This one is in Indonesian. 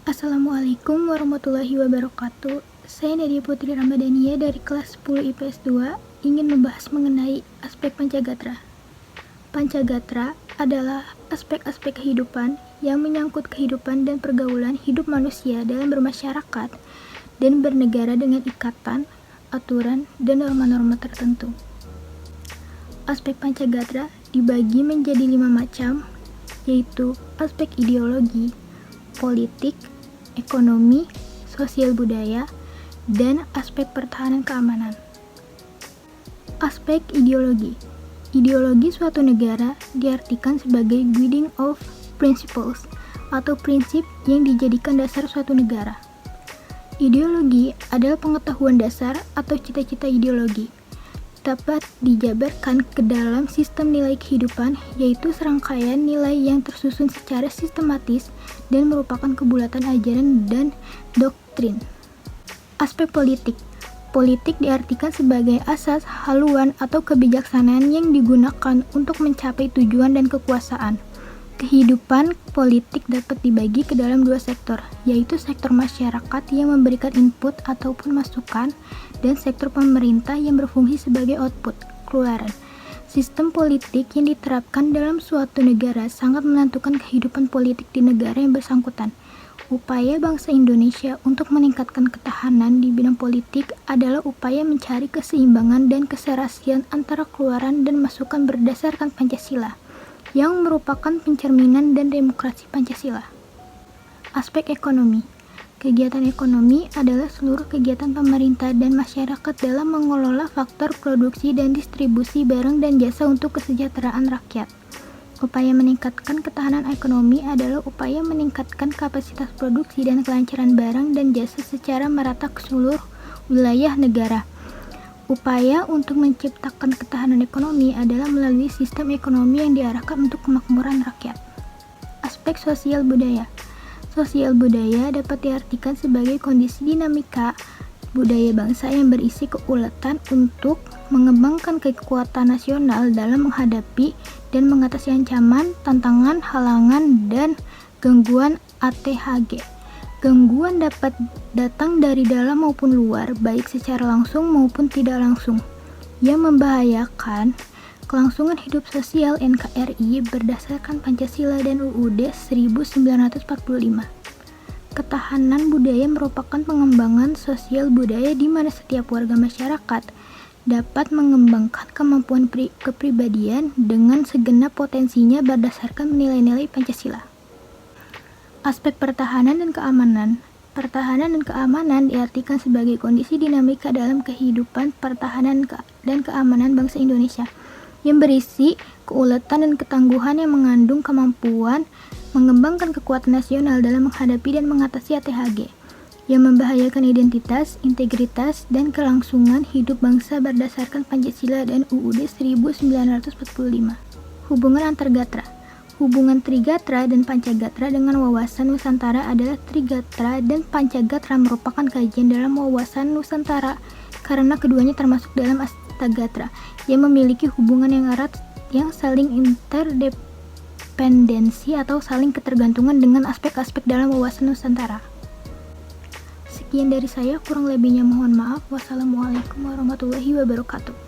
Assalamualaikum warahmatullahi wabarakatuh. Saya Nadia Putri Ramadhania dari kelas 10 IPS 2 ingin membahas mengenai aspek Pancagatra. Pancagatra adalah aspek-aspek kehidupan yang menyangkut kehidupan dan pergaulan hidup manusia dalam bermasyarakat dan bernegara dengan ikatan, aturan, dan norma-norma tertentu. Aspek Pancagatra dibagi menjadi 5 macam, yaitu aspek ideologi, politik, ekonomi, sosial budaya, dan aspek pertahanan keamanan. Aspek ideologi. Ideologi suatu negara diartikan sebagai guiding of principles atau prinsip yang dijadikan dasar suatu negara. Ideologi adalah pengetahuan dasar atau cita-cita ideologi. Dapat dijabarkan ke dalam sistem nilai kehidupan, yaitu serangkaian nilai yang tersusun secara sistematis dan merupakan kebulatan ajaran dan doktrin. Aspek politik. Politik diartikan sebagai asas, haluan, atau kebijaksanaan yang digunakan untuk mencapai tujuan dan kekuasaan. Kehidupan politik dapat dibagi ke dalam 2 sektor, yaitu sektor masyarakat yang memberikan input ataupun masukan, dan sektor pemerintah yang berfungsi sebagai output, keluaran. Sistem politik yang diterapkan dalam suatu negara sangat menentukan kehidupan politik di negara yang bersangkutan. Upaya bangsa Indonesia untuk meningkatkan ketahanan di bidang politik adalah upaya mencari keseimbangan dan keserasian antara keluaran dan masukan berdasarkan Pancasila, yang merupakan pencerminan dan demokrasi Pancasila. Aspek ekonomi. Kegiatan ekonomi adalah seluruh kegiatan pemerintah dan masyarakat dalam mengelola faktor produksi dan distribusi barang dan jasa untuk kesejahteraan rakyat. Upaya meningkatkan ketahanan ekonomi adalah upaya meningkatkan kapasitas produksi dan kelancaran barang dan jasa secara merata ke seluruh wilayah negara. Upaya untuk menciptakan ketahanan ekonomi adalah melalui sistem ekonomi yang diarahkan untuk kemakmuran rakyat. Aspek sosial budaya. Sosial budaya dapat diartikan sebagai kondisi dinamika budaya bangsa yang berisi keuletan untuk mengembangkan kekuatan nasional dalam menghadapi dan mengatasi ancaman, tantangan, halangan, dan gangguan ATHG. Gangguan dapat datang dari dalam maupun luar, baik secara langsung maupun tidak langsung, yang membahayakan kelangsungan hidup sosial NKRI berdasarkan Pancasila dan UUD 1945. Ketahanan budaya merupakan pengembangan sosial budaya di mana setiap warga masyarakat dapat mengembangkan kemampuan kepribadian dengan segenap potensinya berdasarkan nilai-nilai Pancasila. Aspek pertahanan dan keamanan. Pertahanan dan keamanan diartikan sebagai kondisi dinamika dalam kehidupan pertahanan dan keamanan bangsa Indonesia, yang berisi keuletan dan ketangguhan yang mengandung kemampuan mengembangkan kekuatan nasional dalam menghadapi dan mengatasi ATHG, yang membahayakan identitas, integritas, dan kelangsungan hidup bangsa berdasarkan Pancasila dan UUD 1945. Hubungan antar gatra. Hubungan Trigatra dan Pancagatra dengan wawasan Nusantara adalah Trigatra dan Pancagatra merupakan kajian dalam wawasan Nusantara karena keduanya termasuk dalam Astagatra yang memiliki hubungan yang erat yang saling interdependensi atau saling ketergantungan dengan aspek-aspek dalam wawasan Nusantara. Sekian dari saya, kurang lebihnya mohon maaf. Wassalamualaikum warahmatullahi wabarakatuh.